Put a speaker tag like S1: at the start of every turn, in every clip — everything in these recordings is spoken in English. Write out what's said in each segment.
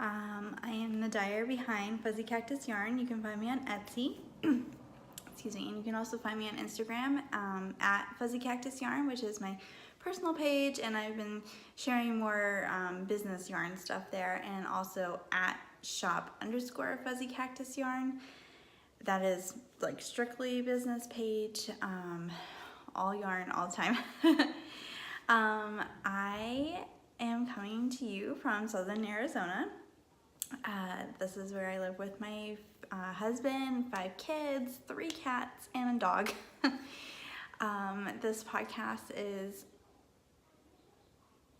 S1: I am the dyer behind Fuzzy Cactus Yarn. You can find me on Etsy. Excuse me. And you can also find me on Instagram at Fuzzy Cactus Yarn, which is my personal page, and I've been sharing more business yarn stuff there, and also at shop_Fuzzy Cactus Yarn. That is like strictly business page, all yarn all the time. I am coming to you from southern Arizona. This is where I live with my husband, 5 kids, 3 cats, and a dog. This podcast is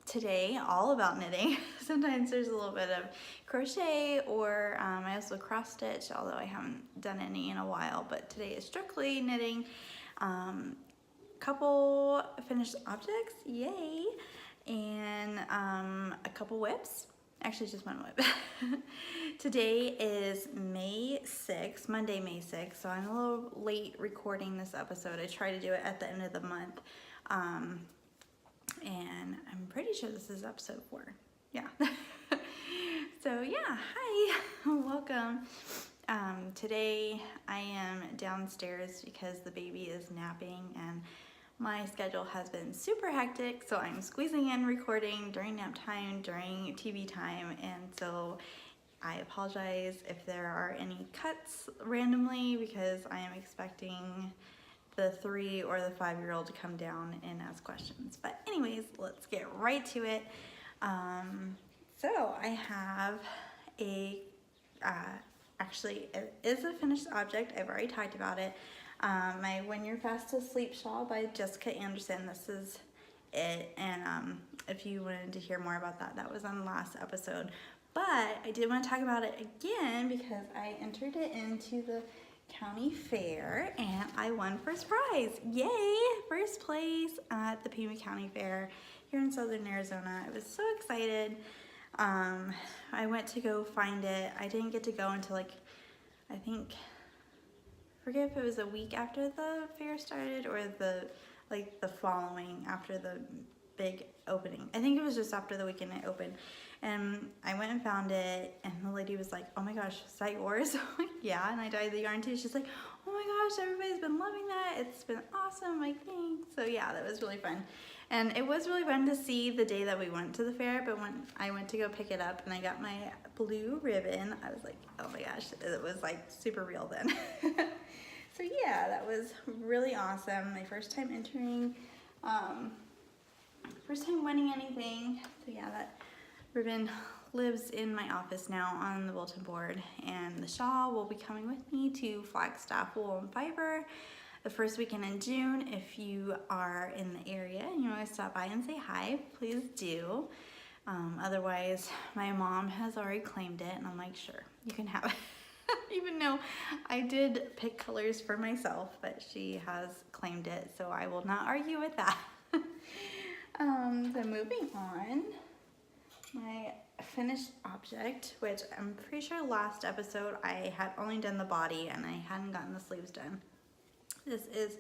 S1: today all about knitting. Sometimes there's a little bit of crochet, or I also cross stitch, although I haven't done any in a while, but today is strictly knitting. Couple finished objects, yay, and a couple whips. Actually, just one whip. Today is May 6th, Monday, May 6th, so I'm a little late recording this episode. I try to do it at the end of the month, and I'm pretty sure this is episode 4. Yeah. So yeah, hi, welcome. Today I am downstairs because the baby is napping, and my schedule has been super hectic, so I'm squeezing in recording during nap time, during TV time, and so I apologize if there are any cuts randomly, because I am expecting the 3 or the 5-year-old to come down and ask questions. But anyways, let's get right to it. So I have actually it is a finished object. I've already talked about it. My When You're Fast Asleep shawl by Jessica Anderson. This is it, and if you wanted to hear more about that, that was on the last episode. But I did want to talk about it again because I entered it into the county fair and I won first prize. Yay! First place at the Pima County Fair here in southern Arizona. I was so excited. I went to go find it. I didn't get to go until I forget if it was a week after the fair started or the following after the big opening. I think it was just after the weekend it opened. And I went and found it, and the lady was like, "Oh my gosh, is that yours?" I'm like, "Yeah," and I dyed the yarn too. She's like, "Oh my gosh, everybody's been loving that. It's been awesome." I'm like, thanks. So yeah, that was really fun. And it was really fun to see the day that we went to the fair, but when I went to go pick it up and I got my blue ribbon, I was like, oh my gosh, it was like super real then. So yeah, that was really awesome. My first time entering, first time winning anything. So yeah, that ribbon lives in my office now on the bulletin board, and the shawl will be coming with me to Flagstaff Wool and Fiber the first weekend in June. If you are in the area and you want to stop by and say hi, please do. Otherwise, my mom has already claimed it, and I'm like, sure, you can have it. Even though I did pick colors for myself, but she has claimed it, so I will not argue with that. So moving on, my finished object, which I'm pretty sure last episode I had only done the body and I hadn't gotten the sleeves done. This is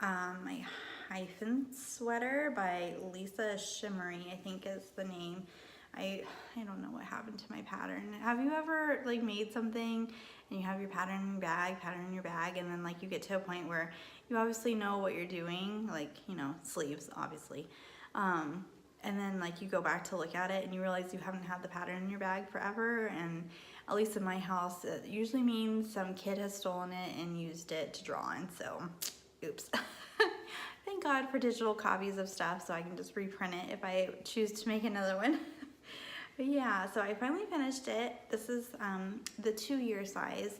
S1: my hyphen sweater by Lisa Shimmery, I think is the name. I don't know what happened to my pattern. Have you ever made something and you have your pattern in your bag, and then you get to a point where you obviously know what you're doing, sleeves obviously, and then you go back to look at it and you realize you haven't had the pattern in your bag forever? And at least in my house, it usually means some kid has stolen it and used it to draw on, so oops. Thank God for digital copies of stuff, so I can just reprint it if I choose to make another one. But yeah, so I finally finished it. This is the 2-year size.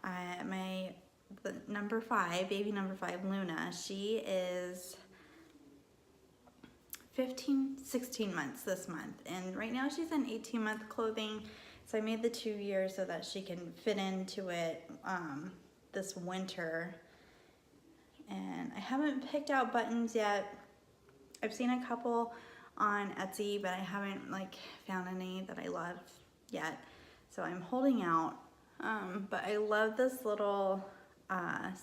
S1: The number 5, baby number 5, Luna, she is 16 months this month, and right now she's in 18-month clothing, so I made the 2 years so that she can fit into it this winter. And I haven't picked out buttons yet. I've seen a couple on Etsy, but I haven't found any that I love yet, so I'm holding out. But I love this little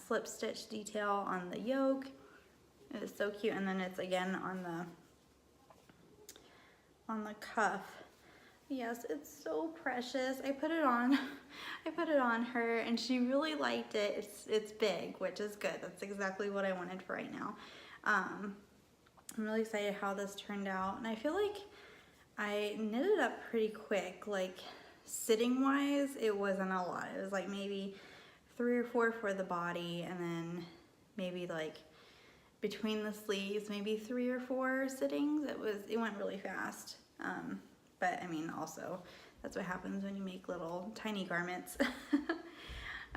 S1: slip stitch detail on the yoke. It is so cute, and then it's again on the cuff Yes, it's so precious. I put it on, I put it on her and she really liked it. It's big, which is good. That's exactly what I wanted for right now. I'm really excited how this turned out, and I feel like I knit it up pretty quick. Like sitting wise, it wasn't a lot. It was like maybe 3 or 4 for the body, and then maybe like between the sleeves, maybe 3 or 4 sittings. It went really fast. But I mean, also that's what happens when you make little tiny garments.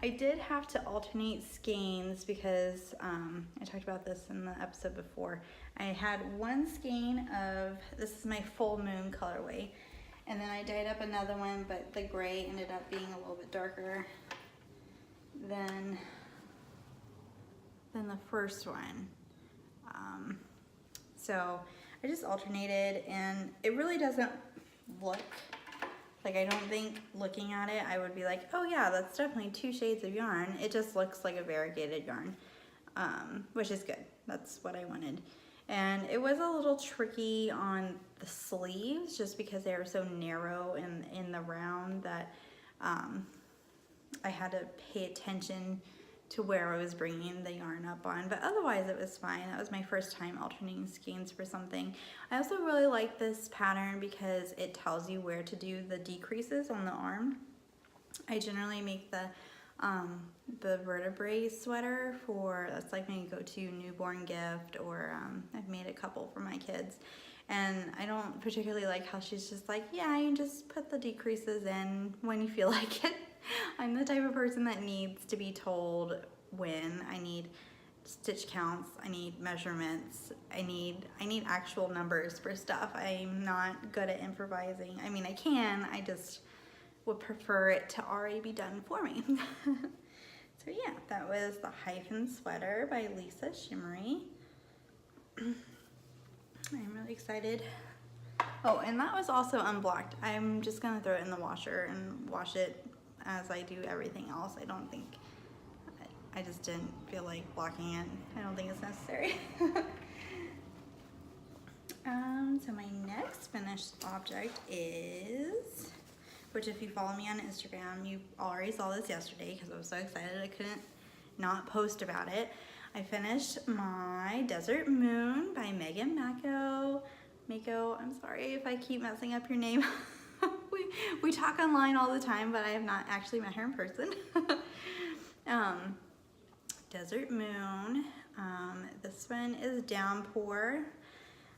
S1: I did have to alternate skeins because I talked about this in the episode before. I had one skein of, this is my full moon colorway, and then I dyed up another one, but the gray ended up being a little bit darker than the first one. So I just alternated, and it really doesn't look like, I don't think looking at it I would be like, oh yeah, that's definitely 2 shades of yarn. It just looks like a variegated yarn, which is good. That's what I wanted. And it was a little tricky on the sleeves just because they were so narrow in the round that I had to pay attention to where I was bringing the yarn up on, but otherwise it was fine. That was my first time alternating skeins for something. I also really like this pattern because it tells you where to do the decreases on the arm. I generally make the vertebrae sweater for, that's like my go-to newborn gift, or I've made a couple for my kids. And I don't particularly like how she's just like, yeah, you just put the decreases in when you feel like it. I'm the type of person that needs to be told when. I need stitch counts, I need measurements, I need actual numbers for stuff. I'm not good at improvising. I mean, I can, I just would prefer it to already be done for me. So yeah, that was the Hyphen Sweater by Lisa Shimmery. I'm really excited. Oh, and that was also unblocked. I'm just gonna throw it in the washer and wash it as I do everything else. I just didn't feel like blocking it. I don't think it's necessary. So my next finished object is, which if you follow me on Instagram, you already saw this yesterday because I was so excited I couldn't not post about it. I finished my Desert Moon by Megan Mako. Mako, I'm sorry if I keep messing up your name. we talk online all the time, but I have not actually met her in person. Desert Moon. This one is Downpour.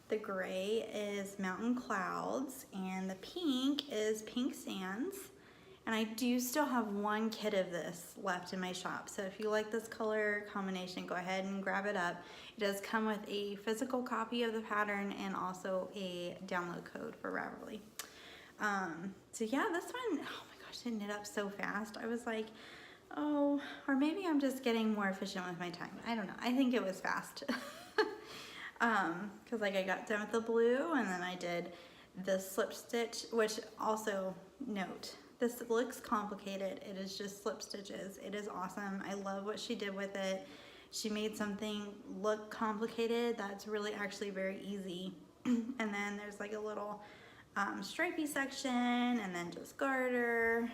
S1: The gray is Mountain Clouds, and the pink is Pink Sands. And I do still have one kit of this left in my shop, so if you like this color combination, go ahead and grab it up. It does come with a physical copy of the pattern and also a download code for Ravelry. So yeah, this one, oh my gosh, it knit up so fast. I was like, oh, or maybe I'm just getting more efficient with my time. I don't know. I think it was fast. Because like I got done with the blue, and then I did the slip stitch, which also note, this looks complicated. It is just slip stitches. It is awesome. I love what she did with it. She made something look complicated that's really actually very easy. And then there's like a little stripey section, and then just garter,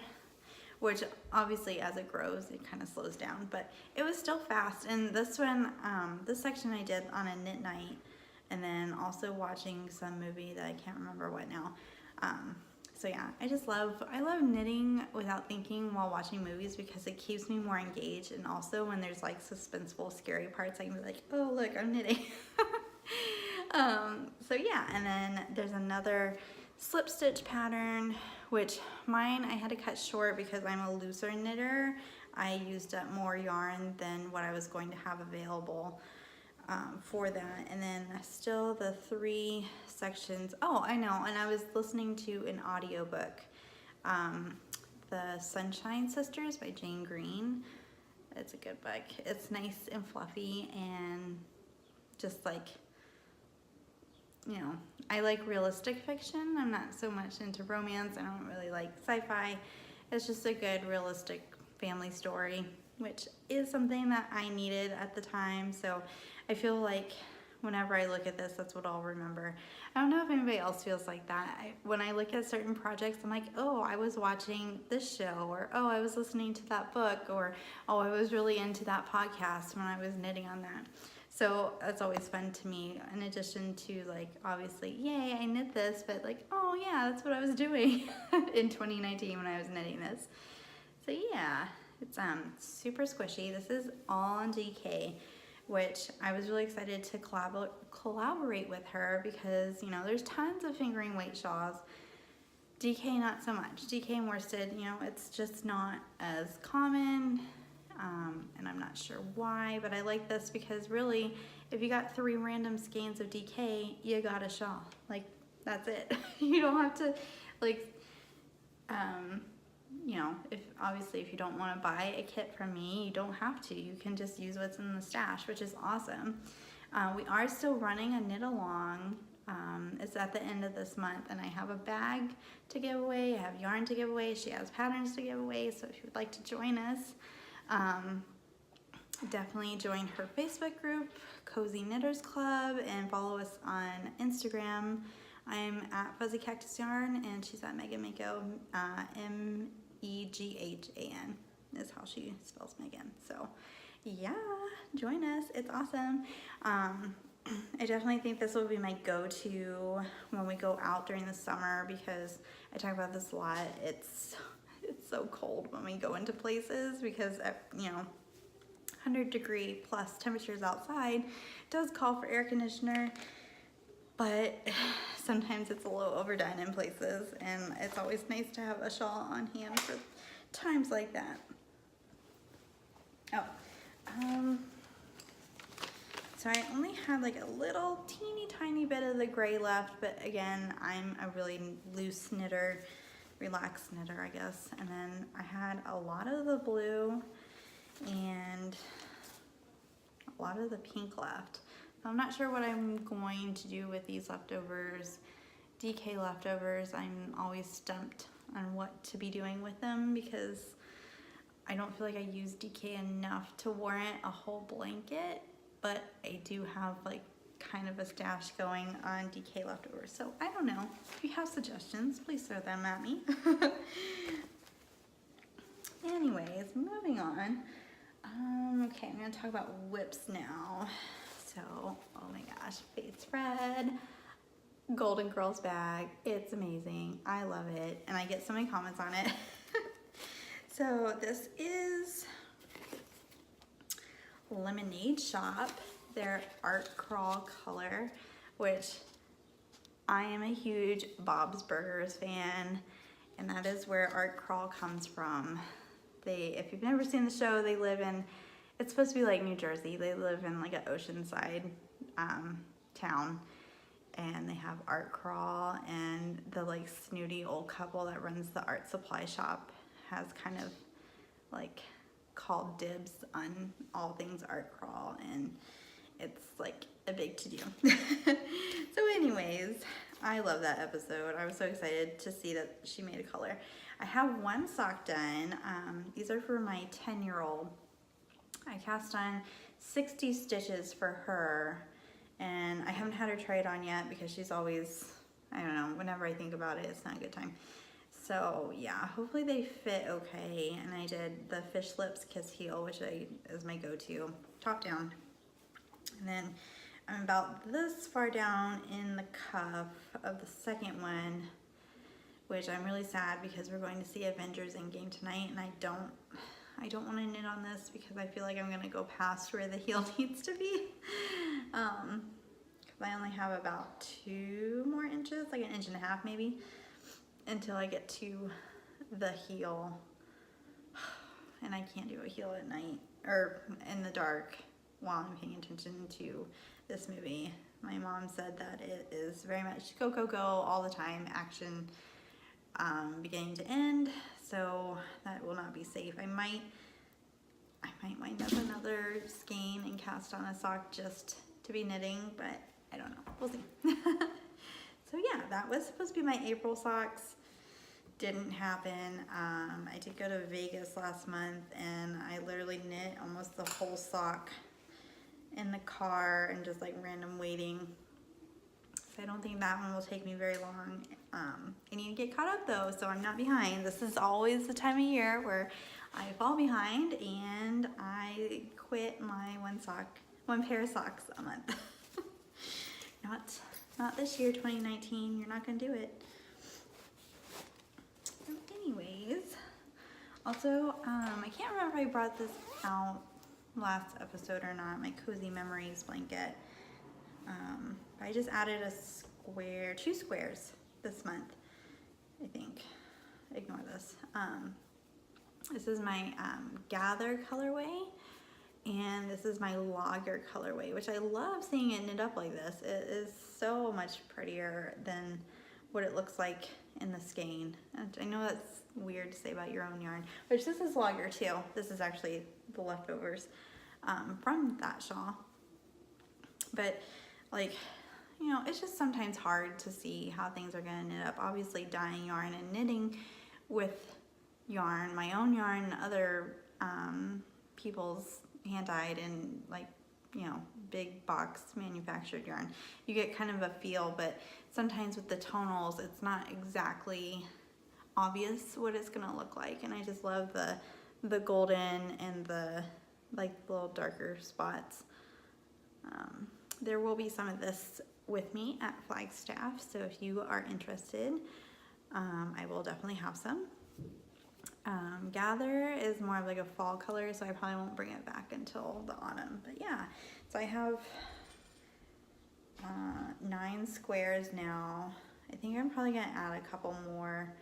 S1: which obviously as it grows it kind of slows down, but it was still fast. And this one, this section I did on a knit night, and then also watching some movie that I can't remember what now. So yeah, I love knitting without thinking while watching movies because it keeps me more engaged. And also when there's like suspenseful, scary parts, I can be like, oh look, I'm knitting. So yeah, and then there's another slip stitch pattern, which mine I had to cut short because I'm a looser knitter. I used up more yarn than what I was going to have available for that. And then still the 3 sections. Oh, I know, and I was listening to an audiobook, The Sunshine Sisters by Jane Green. It's a good book. It's nice and fluffy, and just like, you know, I like realistic fiction. I'm not so much into romance. I don't really like sci-fi. It's just a good realistic family story, which is something that I needed at the time. So I feel like whenever I look at this, that's what I'll remember. I don't know if anybody else feels like that. When I look at certain projects, I'm like, oh, I was watching this show, or oh, I was listening to that book, or oh, I was really into that podcast when I was knitting on that. So that's always fun to me, in addition to like, obviously, yay, I knit this, but like, oh yeah, that's what I was doing in 2019 when I was knitting this. So yeah, it's super squishy. This is all on DK, which I was really excited to collaborate with her because, you know, there's tons of fingering weight shawls. DK not so much. DK and worsted, you know, it's just not as common, and I'm not sure why, but I like this because really, if you got 3 random skeins of DK, you got a shawl. Like, that's it. You don't have to, like, you know, if you don't want to buy a kit from me, you don't have to. You can just use what's in the stash, which is awesome. We are still running a knit along. It's at the end of this month, and I have a bag to give away. I have yarn to give away. She has patterns to give away. So if you would like to join us, definitely join her Facebook group, Cozy Knitters Club, and follow us on Instagram. I'm at Fuzzy Cactus Yarn, and she's at Megan Mako, Meghan is how she spells Megan. So yeah, join us. It's awesome. I definitely think this will be my go-to when we go out during the summer, because I talk about this a lot. It's so cold when we go into places because, you know, 100-degree plus temperatures outside does call for air conditioner, but sometimes it's a little overdone in places, and it's always nice to have a shawl on hand for times like that. So I only had like a little teeny tiny bit of the gray left, but again, I'm a really loose knitter, relaxed knitter, I guess. And then I had a lot of the blue and a lot of the pink left. I'm not sure what I'm going to do with these leftovers, DK leftovers. I'm always stumped on what to be doing with them because I don't feel like I use DK enough to warrant a whole blanket, but I do have like kind of a stash going on DK leftovers. So I don't know. If you have suggestions, please throw them at me. Anyways, moving on. Okay, I'm gonna talk about whips now. So, oh my gosh, Faith's Red Golden Girls bag. It's amazing. I love it, and I get so many comments on it. So this is Lemonade Shop, their art crawl color, which I am a huge Bob's Burgers fan, and that is where art crawl comes from. If you've never seen the show, they live in, it's supposed to be like New Jersey. They live in like an oceanside town, and they have art crawl, and the like snooty old couple that runs the art supply shop has kind of like called dibs on all things art crawl, and it's like a big to-do. So anyways, I love that episode. I was so excited to see that she made a color. I have one sock done. These are for my 10-year-old. I cast on 60 stitches for her, and I haven't had her try it on yet because she's always, I don't know, whenever I think about it, it's not a good time. So yeah, hopefully they fit okay. And I did the Fish Lips Kiss Heel, which is my go-to, top down. And then I'm about this far down in the cuff of the second one, which I'm really sad because we're going to see Avengers Endgame tonight, and I don't want to knit on this because I feel like I'm gonna go past where the heel needs to be. Because I only have about 2 more inches, like 1.5 inches maybe, until I get to the heel. And I can't do a heel at night or in the dark while I'm paying attention to this movie. My mom said that it is very much go, go, go all the time, action, beginning to end. So that will not be safe. I might wind up another skein and cast on a sock just to be knitting, but I don't know. We'll see. So yeah, that was supposed to be my April socks. Didn't happen. I did go to Vegas last month, and I literally knit almost the whole sock in the car and just like random waiting. So I don't think that one will take me very long. I need to get caught up though, so I'm not behind. This is always the time of year where I fall behind and I quit my one pair of socks a month. Not this year, 2019. You're not gonna do it. So anyways, also, I can't remember if I brought this out last episode or not, my Cozy Memories blanket. But I just added two squares this month, I think. Ignore this. This is my Gather colorway, and this is my Logger colorway, which I love seeing it knit up like this. It is so much prettier than what it looks like in the skein. And I know that's weird to say about your own yarn, which this is Logger too. This is actually the leftovers from that shawl. But like, you know, it's just sometimes hard to see how things are gonna knit up. Obviously dyeing yarn and knitting with yarn, my own yarn, other people's hand-dyed and like, you know, big box manufactured yarn, you get kind of a feel, but sometimes with the tonals, it's not exactly obvious what it's gonna look like. And I just love the golden and the like little darker spots. There will be some of this with me at Flagstaff, so if you are interested, I will definitely have some. Gather is more of like a fall color, so I probably won't bring it back until the autumn. But yeah, so I have 9 squares now. I think I'm probably gonna add a couple more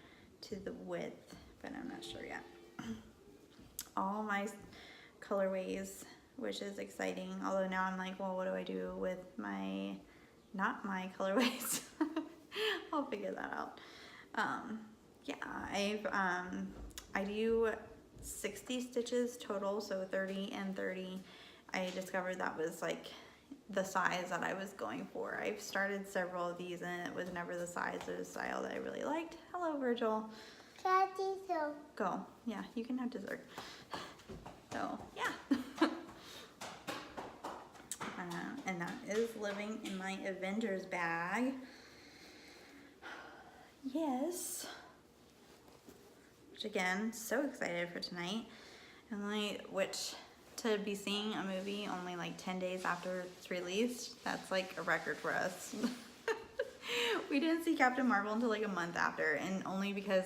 S1: to the width, but I'm not sure yet. All my colorways, which is exciting, although now I'm like, well, what do I do with not my colorways? I'll figure that out. Yeah, I do 60 stitches total, so 30 and 30. I discovered that was like the size that I was going for. I've started several of these and it was never the size or the style that I really liked. Hello, Virgil. Go. Yeah, you can have dessert. So, yeah. And that is living in my Avengers bag. Yes. Which again, so excited for tonight. Which to be seeing a movie only like 10 days after it's released, that's like a record for us. We didn't see Captain Marvel until like a month after, and only because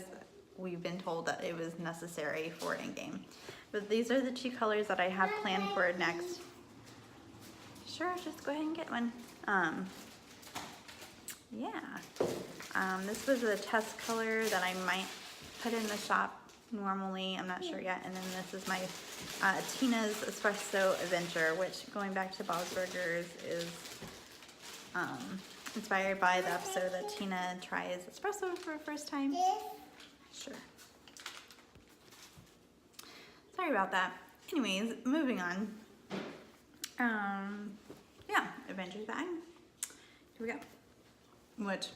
S1: we've been told that it was necessary for Endgame. But these are the 2 colors that I have planned for next. Sure, just go ahead and get one. Yeah. This was a test color that I might put in the shop normally. I'm not sure yet. And then this is my Tina's Espresso Adventure, which, going back to Bob's Burgers, is inspired by the episode that Tina tries espresso for the first time. Sure. Sorry about that. Anyways, moving on. Yeah, Avengers bag. Here we go. Which,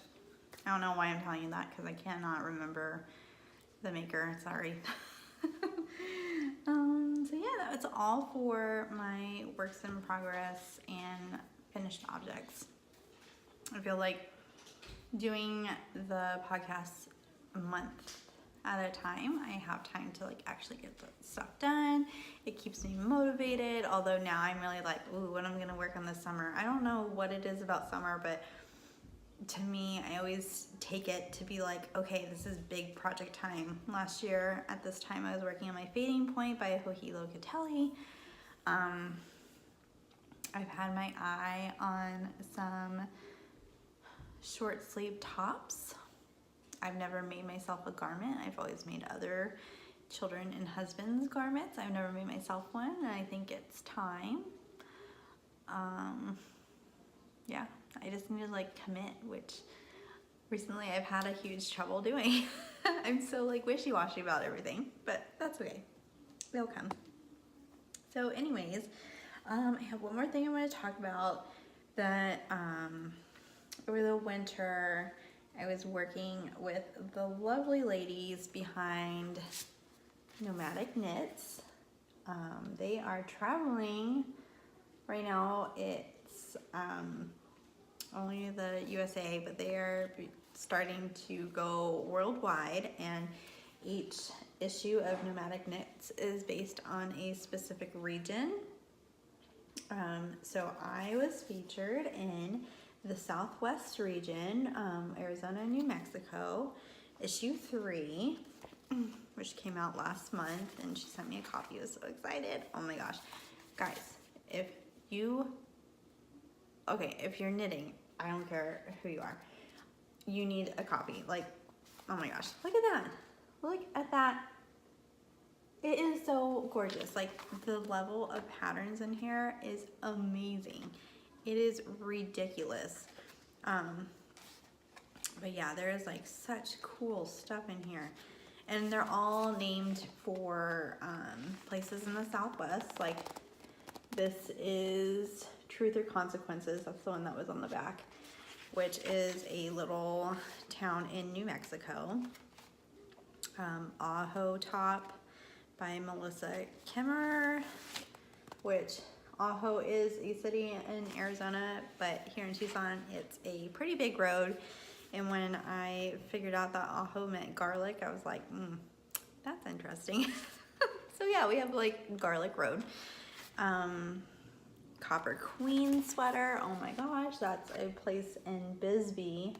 S1: I don't know why I'm telling you that, because I cannot remember the maker, sorry. So yeah, that's all for my works in progress and finished objects. I feel like doing the podcast a month at a time, I have time to like actually get the stuff done. It keeps me motivated, although now I'm really like, ooh, what I'm gonna work on this summer. I don't know what it is about summer, but to me, I always take it to be like, okay, this is big project time. Last year at this time, I was working on my Fading Point by Hohi Locatelli. I've had my eye on some short sleeve tops. I've never made myself a garment. I've always made other children and husbands garments. I've never made myself one, and I think it's time. Yeah, I just need to like commit, which recently I've had a huge trouble doing. I'm so like wishy-washy about everything, but that's okay. They'll come. So anyways, I have one more thing I want to talk about. That over the winter, I was working with the lovely ladies behind Nomadic Knits. They are traveling Right now it's only the USA, but they are starting to go worldwide, and each issue of Nomadic Knits is based on a specific region. So I was featured in the Southwest region, Arizona and New Mexico, issue 3, which came out last month, and she sent me a copy. I was so excited. Oh my gosh. Guys, if you're knitting, I don't care who you are, you need a copy. Like, oh my gosh, look at that. Look at that. It is so gorgeous. Like, the level of patterns in here is amazing. It is ridiculous. But yeah, there is like such cool stuff in here. And they're all named for places in the Southwest. Like, this is Truth or Consequences. That's the one that was on the back, which is a little town in New Mexico. Ajo Top by Melissa Kimmer, which Ajo is a city in Arizona, but here in Tucson, it's a pretty big road. And when I figured out that Ajo meant garlic, I was like, that's interesting. So yeah, we have like Garlic Road. Copper Queen sweater. Oh my gosh, that's a place in Bisbee,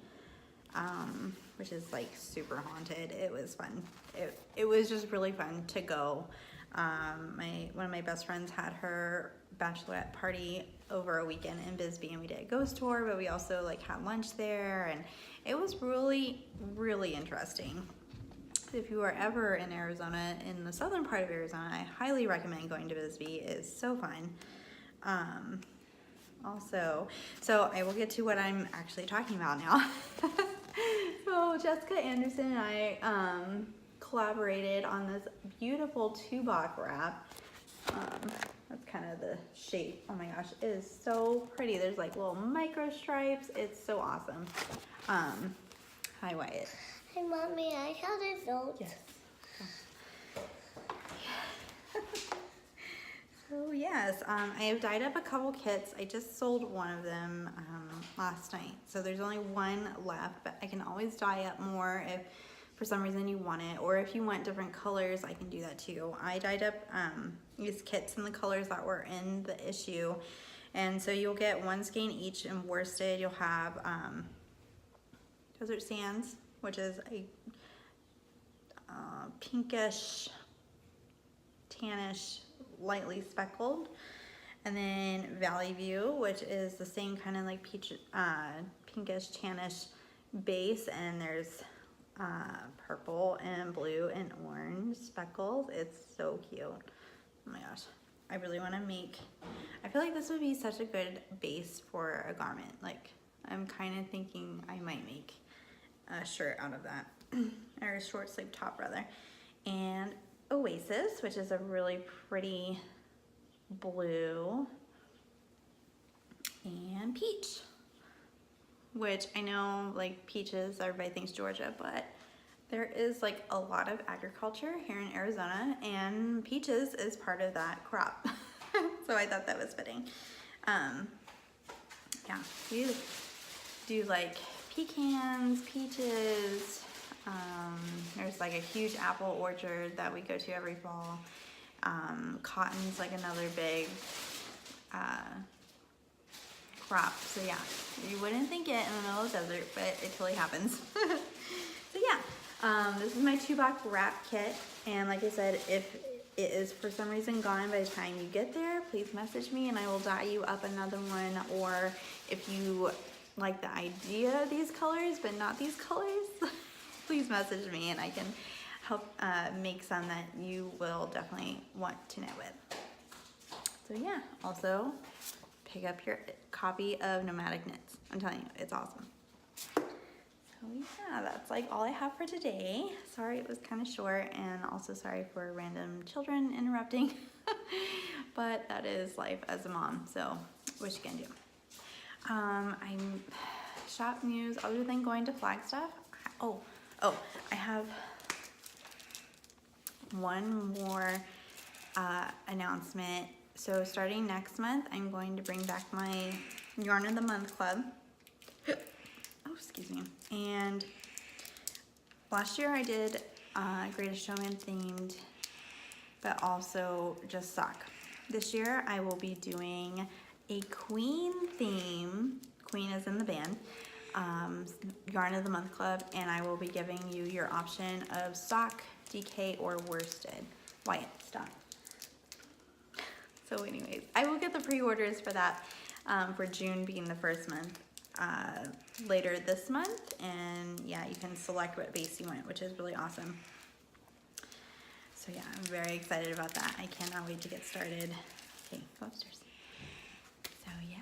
S1: which is like super haunted. It was fun. It was just really fun to go. One of my best friends had her bachelorette party over a weekend in Bisbee, and we did a ghost tour, but we also like had lunch there, and it was really, really interesting. If you are ever in Arizona, in the southern part of Arizona, I highly recommend going to Bisbee. It is so fun. Also, so I will get to what I'm actually talking about now. So Jessica Anderson and I collaborated on this beautiful 2-box wrap. That's kind of the shape. Oh my gosh, it is so pretty. There's like little micro stripes. It's so awesome. Hi, Wyatt.
S2: Hey, Mommy, I saw this old.
S1: Yes. So yes, I have dyed up a couple kits. I just sold one of them last night. So there's only one left, but I can always dye up more if for some reason you want it, or if you want different colors, I can do that too. I dyed up these kits in the colors that were in the issue. And so you'll get 1 skein each in worsted. You'll have Desert Sands, which is a pinkish, tannish, lightly speckled, and then Valley View, which is the same kind of like peach, pinkish, tannish base, and there's purple and blue and orange speckles. It's so cute. Oh my gosh, I really want to make, I feel like this would be such a good base for a garment. Like, I'm kind of thinking I might make a shirt out of that, or a short sleeve top rather. And Oasis, which is a really pretty blue, and Peach, which I know like peaches, everybody thinks Georgia, but there is like a lot of agriculture here in Arizona, and peaches is part of that crop. So I thought that was fitting. Yeah, we do like pecans, peaches. There's like a huge apple orchard that we go to every fall. Cotton's like another big crop. So yeah, you wouldn't think it in the middle of the desert, but it totally happens. So yeah, this is my 2-box wrap kit. And like I said, if it is for some reason gone by the time you get there, please message me and I will dye you up another one. Or if you like the idea of these colors, but not these colors, please message me and I can help make some that you will definitely want to knit with. So yeah, also pick up your copy of Nomadic Knits. I'm telling you, it's awesome. So yeah, that's like all I have for today. Sorry it was kind of short, and also sorry for random children interrupting. But that is life as a mom, so what you can do. I'm shop news other than going to Flagstaff. Oh, I have one more announcement. So starting next month, I'm going to bring back my Yarn of the Month Club. Oh, excuse me. And last year I did Greatest Showman themed, but also just sock. This year I will be doing a Queen theme. Queen is in the band. Yarn of the Month Club, and I will be giving you your option of sock, DK, or worsted. Wyatt, stop. So anyways, I will get the pre-orders for that for June being the first month later this month, and yeah, you can select what base you want, which is really awesome. So yeah, I'm very excited about that. I cannot wait to get started. Okay, go upstairs. So yeah,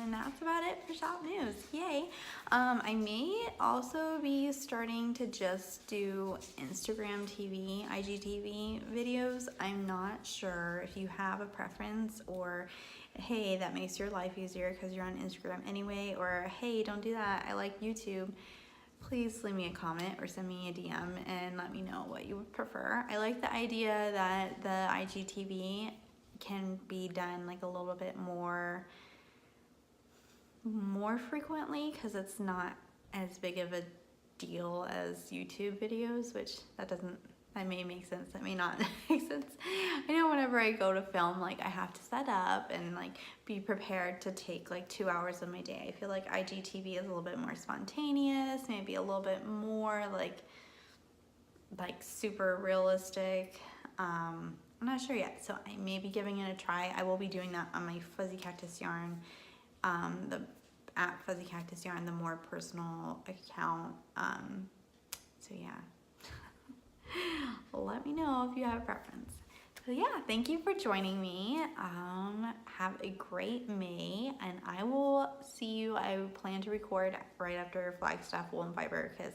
S1: and that's about it for shop news. Yay. I may also be starting to just do Instagram TV, IGTV videos. I'm not sure if you have a preference, or hey, that makes your life easier because you're on Instagram anyway, or hey, don't do that, I like YouTube. Please leave me a comment or send me a DM and let me know what you would prefer. I like the idea that the IGTV can be done like a little bit more frequently, because it's not as big of a deal as YouTube videos, which that may make sense, that may not make sense. I know whenever I go to film, like I have to set up and like be prepared to take like 2 hours of my day. I feel like IGTV is a little bit more spontaneous, maybe a little bit more like super realistic. I'm not sure yet, so I may be giving it a try. I will be doing that on my Fuzzy Cactus Yarn, at Fuzzy Cactus Yarn, the more personal account. So yeah. Let me know if you have a preference. So yeah, thank you for joining me. Have a great May, and I will see you. I plan to record right after Flagstaff Wool and Fiber, because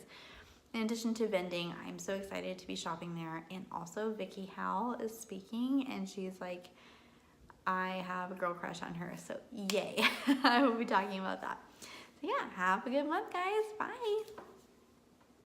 S1: in addition to vending, I'm so excited to be shopping there. And also Vicky Howell is speaking, and she's like, I have a girl crush on her, so yay. I will be talking about that. So yeah, have a good month, guys. Bye.